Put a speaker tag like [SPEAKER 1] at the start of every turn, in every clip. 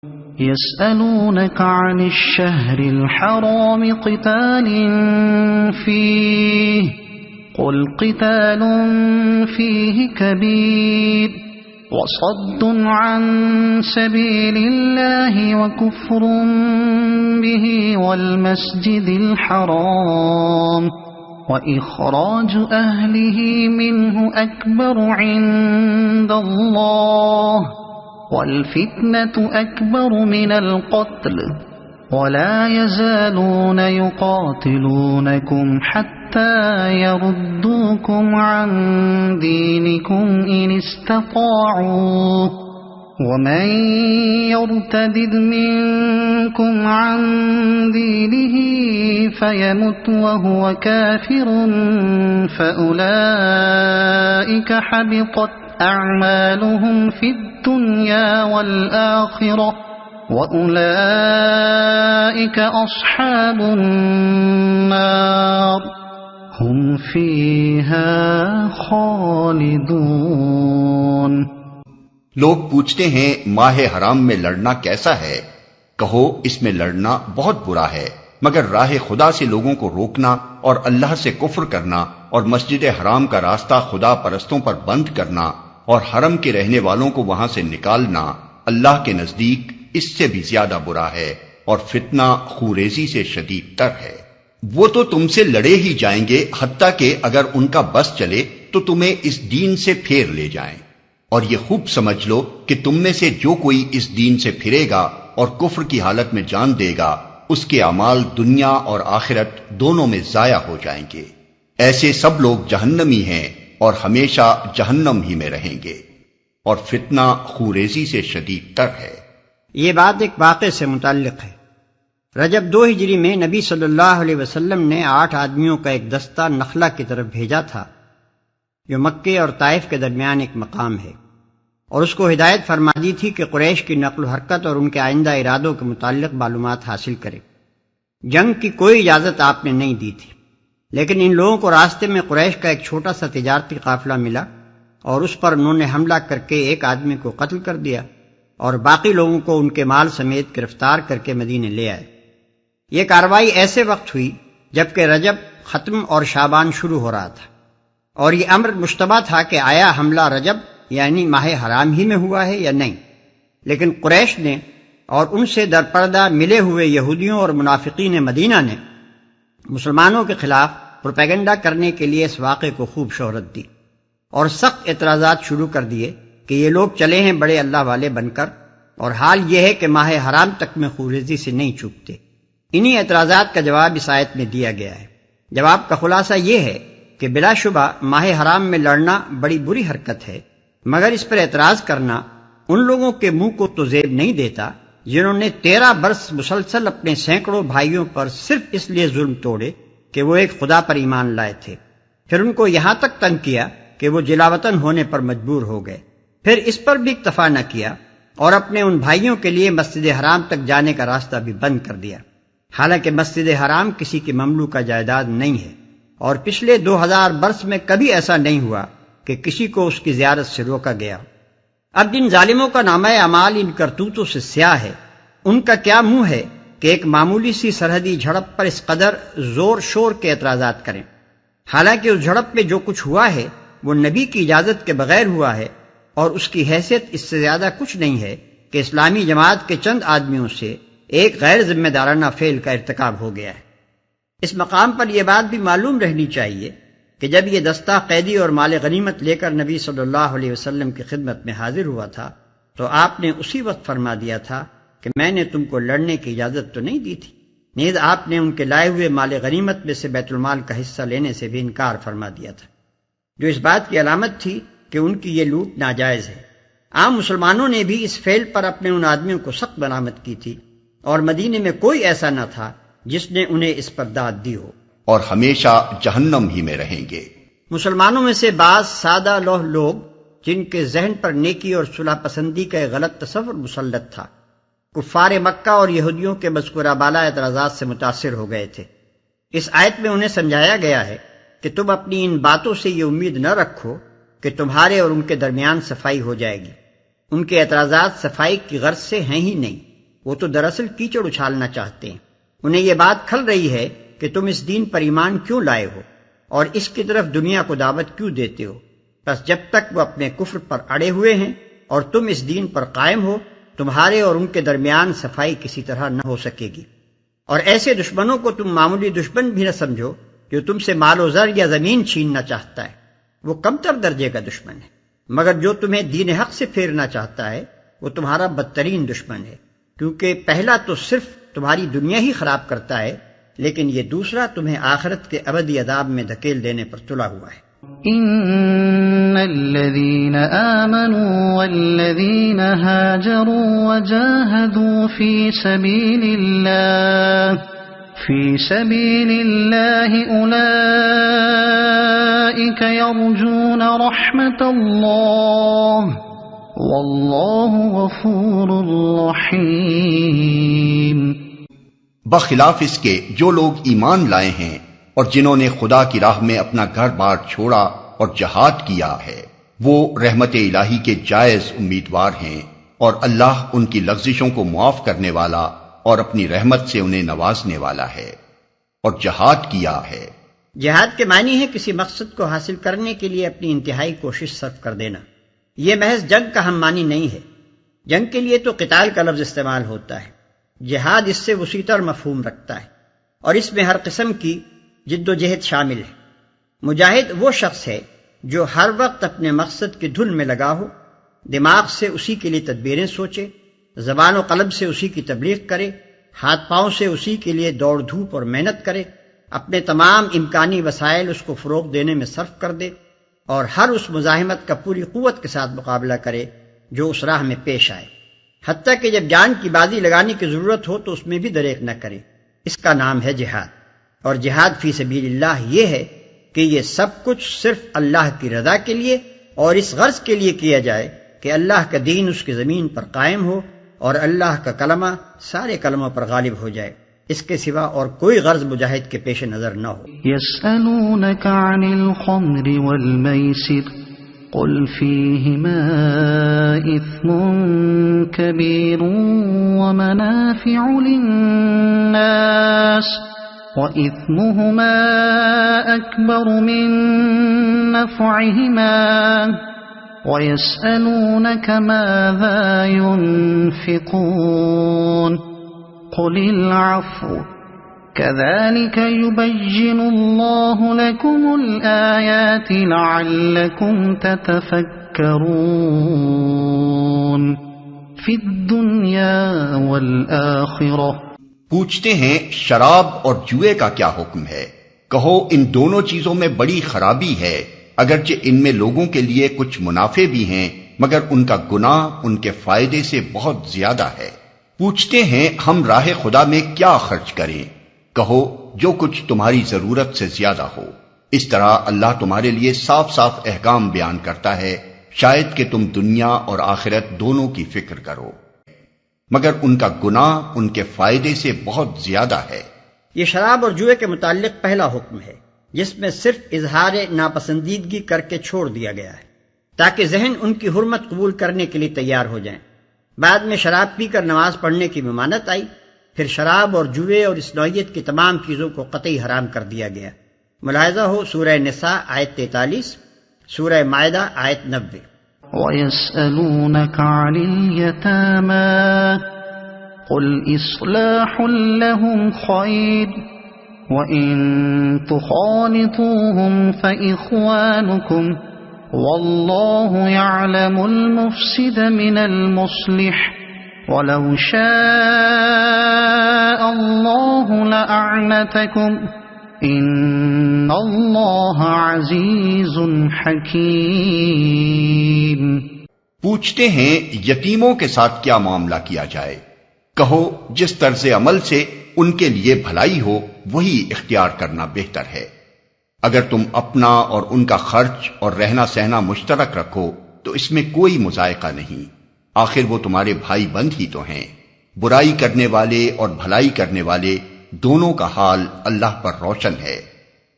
[SPEAKER 1] يسألونك عن الشهر الحرام قتال فيه قل قتال فيه كبير وصد عن سبيل الله وكفر به والمسجد الحرام وإخراج أهله منه أكبر عند الله والفتنة أكبر من القتل ولا يزالون يقاتلونكم حتى يردوكم عن دينكم إن استطاعوا ومن يرتد منكم عن دينه فيمت وهو كافر فأولئك حبطت أعمالهم في الدنيا والآخرة وأولئك أصحاب النار هم فيها خالدون۔
[SPEAKER 2] لوگ پوچھتے ہیں ماہ حرام میں لڑنا کیسا ہے؟ کہو اس میں لڑنا بہت برا ہے، مگر راہ خدا سے لوگوں کو روکنا اور اللہ سے کفر کرنا اور مسجد حرام کا راستہ خدا پرستوں پر بند کرنا اور حرم کے رہنے والوں کو وہاں سے نکالنا اللہ کے نزدیک اس سے بھی زیادہ برا ہے اور فتنہ خوریزی سے شدید تر ہے۔ وہ تو تم سے لڑے ہی جائیں گے حتیٰ کہ اگر ان کا بس چلے تو تمہیں اس دین سے پھیر لے جائیں، اور یہ خوب سمجھ لو کہ تم میں سے جو کوئی اس دین سے پھرے گا اور کفر کی حالت میں جان دے گا اس کے اعمال دنیا اور آخرت دونوں میں ضائع ہو جائیں گے۔ ایسے سب لوگ جہنمی ہیں اور ہمیشہ جہنم ہی میں رہیں گے، اور فتنہ خوریزی سے شدید تر ہے۔
[SPEAKER 3] یہ بات ایک واقعے سے متعلق ہے۔ رجب 2 ہجری میں نبی صلی اللہ علیہ وسلم نے 8 آدمیوں کا ایک دستہ نخلہ کی طرف بھیجا تھا، جو مکے اور طائف کے درمیان ایک مقام ہے، اور اس کو ہدایت فرما دی تھی کہ قریش کی نقل و حرکت اور ان کے آئندہ ارادوں کے متعلق معلومات حاصل کرے۔ جنگ کی کوئی اجازت آپ نے نہیں دی تھی، لیکن ان لوگوں کو راستے میں قریش کا ایک چھوٹا سا تجارتی قافلہ ملا اور اس پر انہوں نے حملہ کر کے ایک آدمی کو قتل کر دیا اور باقی لوگوں کو ان کے مال سمیت گرفتار کر کے مدینے لے آئے۔ یہ کارروائی ایسے وقت ہوئی جبکہ رجب ختم اور شعبان شروع ہو رہا تھا، اور یہ امر مشتبہ تھا کہ آیا حملہ رجب یعنی ماہ حرام ہی میں ہوا ہے یا نہیں، لیکن قریش نے اور ان سے درپردہ ملے ہوئے یہودیوں اور منافقین مدینہ نے مسلمانوں کے خلاف پروپیگنڈا کرنے کے لیے اس واقعے کو خوب شہرت دی اور سخت اعتراضات شروع کر دیے کہ یہ لوگ چلے ہیں بڑے اللہ والے بن کر، اور حال یہ ہے کہ ماہ حرام تک میں خوریزی سے نہیں چوکتے۔ انہی اعتراضات کا جواب اس آیت میں دیا گیا ہے۔ جواب کا خلاصہ یہ ہے کہ بلا شبہ ماہ حرام میں لڑنا بڑی بری حرکت ہے، مگر اس پر اعتراض کرنا ان لوگوں کے منہ کو تو زیب نہیں دیتا جنہوں نے 13 برس مسلسل اپنے سینکڑوں بھائیوں پر صرف اس لیے ظلم توڑے کہ وہ ایک خدا پر ایمان لائے تھے، پھر ان کو یہاں تک تنگ کیا کہ وہ جلاوطن ہونے پر مجبور ہو گئے، پھر اس پر بھی اکتفا نہ کیا اور اپنے ان بھائیوں کے لیے مسجد حرام تک جانے کا راستہ بھی بند کر دیا، حالانکہ مسجد حرام کسی کی مملوکہ جائیداد نہیں ہے، اور پچھلے 2000 برس میں کبھی ایسا نہیں ہوا کہ کسی کو اس کی زیارت سے روکا گیا۔ اب جن ظالموں کا نامہ اعمال ان کرتوتوں سے سیاہ ہے، ان کا کیا منہ ہے کہ ایک معمولی سی سرحدی جھڑپ پر اس قدر زور شور کے اعتراضات کریں، حالانکہ اس جھڑپ میں جو کچھ ہوا ہے وہ نبی کی اجازت کے بغیر ہوا ہے، اور اس کی حیثیت اس سے زیادہ کچھ نہیں ہے کہ اسلامی جماعت کے چند آدمیوں سے ایک غیر ذمہ دارانہ فعل کا ارتکاب ہو گیا ہے۔ اس مقام پر یہ بات بھی معلوم رہنی چاہیے کہ جب یہ دستہ قیدی اور مال غنیمت لے کر نبی صلی اللہ علیہ وسلم کی خدمت میں حاضر ہوا تھا تو آپ نے اسی وقت فرما دیا تھا کہ میں نے تم کو لڑنے کی اجازت تو نہیں دی تھی، نیز آپ نے ان کے لائے ہوئے مال غنیمت میں سے بیت المال کا حصہ لینے سے بھی انکار فرما دیا تھا، جو اس بات کی علامت تھی کہ ان کی یہ لوٹ ناجائز ہے۔ عام مسلمانوں نے بھی اس فعل پر اپنے ان آدمیوں کو سخت ملامت کی تھی، اور مدینے میں کوئی ایسا نہ تھا جس نے انہیں اس پر داد دی ہو،
[SPEAKER 2] اور ہمیشہ جہنم ہی میں رہیں گے۔
[SPEAKER 3] مسلمانوں میں سے بعض سادہ لوح لوگ جن کے ذہن پر نیکی اور صلح پسندی کا ایک غلط تصور مسلط تھا، کفار مکہ اور یہودیوں کے مذکورہ بالا اعتراضات سے متاثر ہو گئے تھے۔ اس آیت میں انہیں سمجھایا گیا ہے کہ تم اپنی ان باتوں سے یہ امید نہ رکھو کہ تمہارے اور ان کے درمیان صفائی ہو جائے گی، ان کے اعتراضات صفائی کی غرض سے ہیں ہی نہیں، وہ تو دراصل کیچڑ اچھالنا چاہتے ہیں۔ انہیں یہ بات کھل رہی ہے کہ تم اس دین پر ایمان کیوں لائے ہو اور اس کی طرف دنیا کو دعوت کیوں دیتے ہو، بس جب تک وہ اپنے کفر پر اڑے ہوئے ہیں اور تم اس دین پر قائم ہو، تمہارے اور ان کے درمیان صفائی کسی طرح نہ ہو سکے گی۔ اور ایسے دشمنوں کو تم معمولی دشمن بھی نہ سمجھو جو تم سے مال و زر یا زمین چھیننا چاہتا ہے، وہ کمتر درجے کا دشمن ہے، مگر جو تمہیں دین حق سے پھیرنا چاہتا ہے وہ تمہارا بدترین دشمن ہے، کیونکہ پہلا تو صرف تمہاری دنیا ہی خراب کرتا ہے، لیکن یہ دوسرا تمہیں آخرت کے ابدی عذاب میں دھکیل دینے پر تلا ہوا ہے۔
[SPEAKER 1] ان الذين آمنوا والذين هاجروا وجاهدوا في سبيل الله اولئك يرجون رحمة الله والله غفور رحيم۔
[SPEAKER 2] بخلاف اس کے جو لوگ ایمان لائے ہیں اور جنہوں نے خدا کی راہ میں اپنا گھر بار چھوڑا اور جہاد کیا ہے، وہ رحمت الہی کے جائز امیدوار ہیں، اور اللہ ان کی لغزشوں کو معاف کرنے والا اور اپنی رحمت سے انہیں نوازنے والا ہے۔ اور جہاد کیا ہے،
[SPEAKER 3] جہاد کے معنی ہے کسی مقصد کو حاصل کرنے کے لیے اپنی انتہائی کوشش صرف کر دینا۔ یہ محض جنگ کا ہم معنی نہیں ہے، جنگ کے لیے تو قتال کا لفظ استعمال ہوتا ہے، جہاد اس سے وسیع تر مفہوم رکھتا ہے، اور اس میں ہر قسم کی جد و جہد شامل ہے۔ مجاہد وہ شخص ہے جو ہر وقت اپنے مقصد کی دھن میں لگا ہو، دماغ سے اسی کے لیے تدبیریں سوچے، زبان و قلب سے اسی کی تبلیغ کرے، ہاتھ پاؤں سے اسی کے لیے دوڑ دھوپ اور محنت کرے، اپنے تمام امکانی وسائل اس کو فروغ دینے میں صرف کر دے، اور ہر اس مزاحمت کا پوری قوت کے ساتھ مقابلہ کرے جو اس راہ میں پیش آئے، حتیٰ کہ جب جان کی بازی لگانے کی ضرورت ہو تو اس میں بھی دریغ نہ کرے۔ اس کا نام ہے جہاد۔ اور جہاد فی سبیل اللہ یہ ہے کہ یہ سب کچھ صرف اللہ کی رضا کے لیے اور اس غرض کے لیے کیا جائے کہ اللہ کا دین اس کی زمین پر قائم ہو اور اللہ کا کلمہ سارے کلموں پر غالب ہو جائے، اس کے سوا اور کوئی غرض مجاہد کے پیش نظر نہ ہو۔
[SPEAKER 1] يسألونك عن الخمر والميسر قل فيهما إثم كبير ومنافع للناس وإثمهما أكبر من نفعهما ويسألونك ماذا ينفقون قل العفو كذلك يبين الله لكم الآيات لعلكم تتفكرون في الدنيا والآخرة۔
[SPEAKER 2] پوچھتے ہیں شراب اور جوئے کا کیا حکم ہے؟ کہو ان دونوں چیزوں میں بڑی خرابی ہے، اگرچہ ان میں لوگوں کے لیے کچھ منافع بھی ہیں، مگر ان کا گناہ ان کے فائدے سے بہت زیادہ ہے۔ پوچھتے ہیں ہم راہ خدا میں کیا خرچ کریں؟ کہو جو کچھ تمہاری ضرورت سے زیادہ ہو۔ اس طرح اللہ تمہارے لیے صاف صاف احکام بیان کرتا ہے، شاید کہ تم دنیا اور آخرت دونوں کی فکر کرو، مگر ان کا گناہ ان کے فائدے سے بہت زیادہ ہے۔
[SPEAKER 3] یہ شراب اور جوئے کے متعلق پہلا حکم ہے، جس میں صرف اظہار ناپسندیدگی کر کے چھوڑ دیا گیا ہے تاکہ ذہن ان کی حرمت قبول کرنے کے لیے تیار ہو جائیں۔ بعد میں شراب پی کر نماز پڑھنے کی ممانعت آئی، پھر شراب اور جوئے اور اس نوعیت کی تمام چیزوں کو قطعی حرام کر دیا گیا۔ ملاحظہ ہو سورہ نساء آیت 43، سورہ مائدہ آیت 90۔
[SPEAKER 1] وَيَسْأَلُونَكَ عَنِ الْيَتَامَى قُلْ إِصْلَاحٌ لَهُمْ خَيْرٌ وَإِن تُخَالِطُوهُمْ فَإِخْوَانُكُمْ وَاللَّهُ يَعْلَمُ الْمُفْسِدَ مِنَ الْمُصْلِحِ وَلَوْ شَاءَ اللَّهُ لَأَعْنَتَكُمْ إِنَّ اللَّهَ عَزِيزٌ حَكِيمٌ۔
[SPEAKER 2] پوچھتے ہیں یتیموں کے ساتھ کیا معاملہ کیا جائے؟ کہو جس طرز عمل سے ان کے لیے بھلائی ہو وہی اختیار کرنا بہتر ہے۔ اگر تم اپنا اور ان کا خرچ اور رہنا سہنا مشترک رکھو تو اس میں کوئی مذائقہ نہیں، آخر وہ تمہارے بھائی بند ہی تو ہیں۔ برائی کرنے والے اور بھلائی کرنے والے دونوں کا حال اللہ پر روشن ہے۔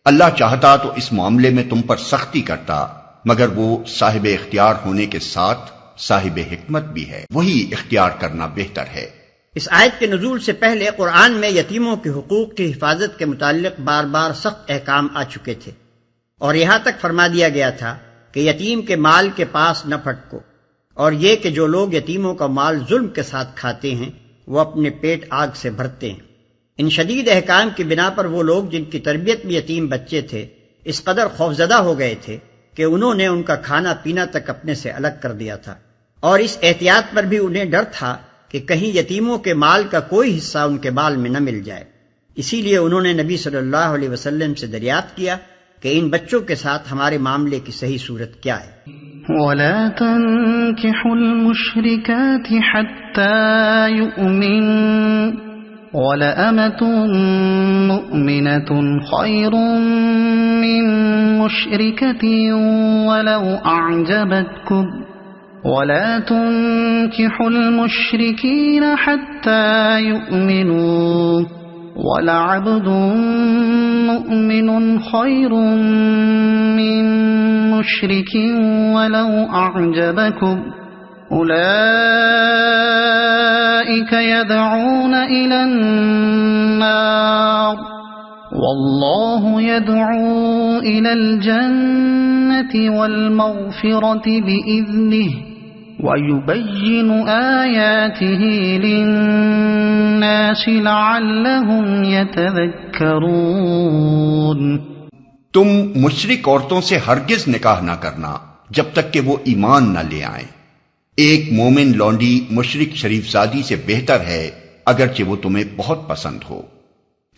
[SPEAKER 2] اللہ چاہتا تو اس معاملے میں تم پر سختی کرتا، مگر وہ صاحب اختیار ہونے کے ساتھ صاحب حکمت بھی ہے، وہی اختیار کرنا بہتر ہے۔
[SPEAKER 3] اس آیت کے نزول سے پہلے قرآن میں یتیموں کے حقوق کی حفاظت کے متعلق بار بار سخت احکام آ چکے تھے، اور یہاں تک فرما دیا گیا تھا کہ یتیم کے مال کے پاس نہ پھٹکو، اور یہ کہ جو لوگ یتیموں کا مال ظلم کے ساتھ کھاتے ہیں وہ اپنے پیٹ آگ سے بھرتے ہیں۔ ان شدید احکام کی بنا پر وہ لوگ جن کی تربیت میں یتیم بچے تھے اس قدر خوفزدہ ہو گئے تھے کہ انہوں نے ان کا کھانا پینا تک اپنے سے الگ کر دیا تھا، اور اس احتیاط پر بھی انہیں ڈر تھا کہ کہیں یتیموں کے مال کا کوئی حصہ ان کے مال میں نہ مل جائے۔ اسی لیے انہوں نے نبی صلی اللہ علیہ وسلم سے دریافت کیا کہ ان بچوں کے ساتھ ہمارے معاملے کی صحیح صورت کیا ہے۔
[SPEAKER 1] وَلَا تَنكِحُوا الْمُشْرِكَاتِ حَتَّى يُؤْمِنَّ وَلَأَمَةٌ مُؤْمِنَةٌ خَيْرٌ مِّن مُّشْرِكَةٍ وَلَوْ أَعْجَبَتْكُمْ وَلَا تُنكِحُوا الْمُشْرِكِينَ حَتَّى يُؤْمِنُوا وَلَعَبْدٌ مُؤْمِنٌ خَيْرٌ مِّن مُّشْرِكٍ وَلَوْ أَعْجَبَكُمْ أُولَئِكَ يَدْعُونَ إِلَى النَّارِ وَاللَّهُ يَدْعُو إِلَى الْجَنَّةِ وَالْمَغْفِرَةِ بِإِذْنِهِ وَيُبَيِّنُ آيَاتِهِ لِلنَّاسِ لَعَلَّهُمْ يَتَذَكَّرُونَ۔
[SPEAKER 2] تم مشرک عورتوں سے ہرگز نکاح نہ کرنا جب تک کہ وہ ایمان نہ لے آئیں۔ ایک مومن لونڈی مشرک شریف زادی سے بہتر ہے اگرچہ وہ تمہیں بہت پسند ہو،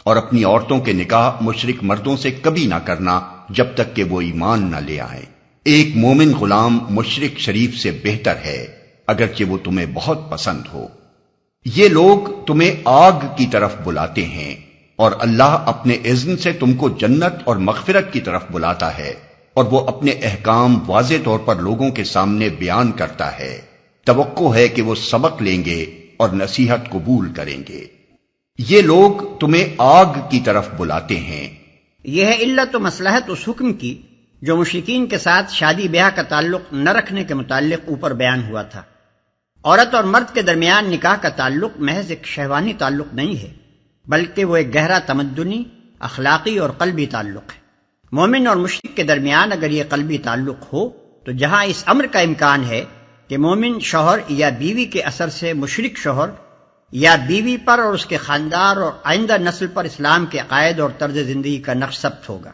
[SPEAKER 2] اور اپنی عورتوں کے نکاح مشرک مردوں سے کبھی نہ کرنا جب تک کہ وہ ایمان نہ لے آئیں۔ ایک مومن غلام مشرک شریف سے بہتر ہے اگرچہ وہ تمہیں بہت پسند ہو۔ یہ لوگ تمہیں آگ کی طرف بلاتے ہیں، اور اللہ اپنے اذن سے تم کو جنت اور مغفرت کی طرف بلاتا ہے، اور وہ اپنے احکام واضح طور پر لوگوں کے سامنے بیان کرتا ہے۔ توقع ہے کہ وہ سبق لیں گے اور نصیحت قبول کریں گے۔ یہ لوگ تمہیں آگ کی طرف بلاتے ہیں۔
[SPEAKER 3] یہ ہے علت و مصلحت اس حکم کی جو مشرکین کے ساتھ شادی بیاہ کا تعلق نہ رکھنے کے متعلق اوپر بیان ہوا تھا۔ عورت اور مرد کے درمیان نکاح کا تعلق محض ایک شہوانی تعلق نہیں ہے، بلکہ وہ ایک گہرا تمدنی، اخلاقی اور قلبی تعلق ہے۔ مومن اور مشرک کے درمیان اگر یہ قلبی تعلق ہو تو جہاں اس امر کا امکان ہے کہ مومن شوہر یا بیوی کے اثر سے مشرک شوہر یا بیوی پر اور اس کے خاندان اور آئندہ نسل پر اسلام کے عقائد اور طرز زندگی کا نقش ثبت ہوگا،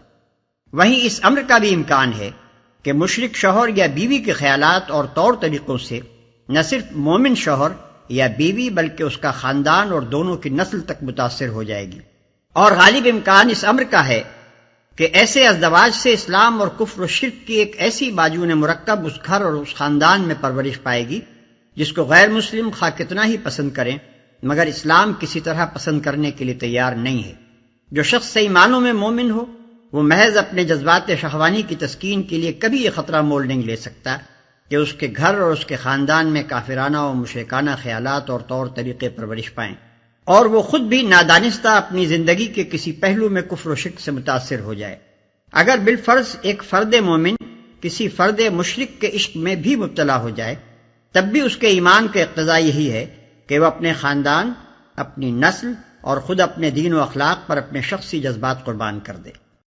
[SPEAKER 3] وہیں اس امر کا بھی امکان ہے کہ مشرک شوہر یا بیوی کے خیالات اور طور طریقوں سے نہ صرف مومن شوہر یا بیوی بلکہ اس کا خاندان اور دونوں کی نسل تک متاثر ہو جائے گی۔ اور غالب امکان اس امر کا ہے کہ ایسے ازدواج سے اسلام اور کفر و شرک کی ایک ایسی باجون مرکب اس گھر اور اس خاندان میں پرورش پائے گی جس کو غیر مسلم خواہ کتنا ہی پسند کریں مگر اسلام کسی طرح پسند کرنے کے لیے تیار نہیں ہے۔ جو شخص صحیح معنوں میں مومن ہو وہ محض اپنے جذبات شہوانی کی تسکین کے لیے کبھی یہ خطرہ مول نہیں لے سکتا کہ اس کے گھر اور اس کے خاندان میں کافرانہ و مشرکانہ خیالات اور طور طریقے پرورش پائیں، اور وہ خود بھی نادانستہ اپنی زندگی کے کسی پہلو میں کفر و شرک سے متاثر ہو جائے۔ اگر بالفرض ایک فرد مومن کسی فرد مشرک کے عشق میں بھی مبتلا ہو جائے تب بھی اس کے ایمان کا اقتضا یہی ہے کہ وہ اپنے خاندان، اپنی نسل اور خود اپنے دین و اخلاق پر اپنے شخصی جذبات قربان کر دے۔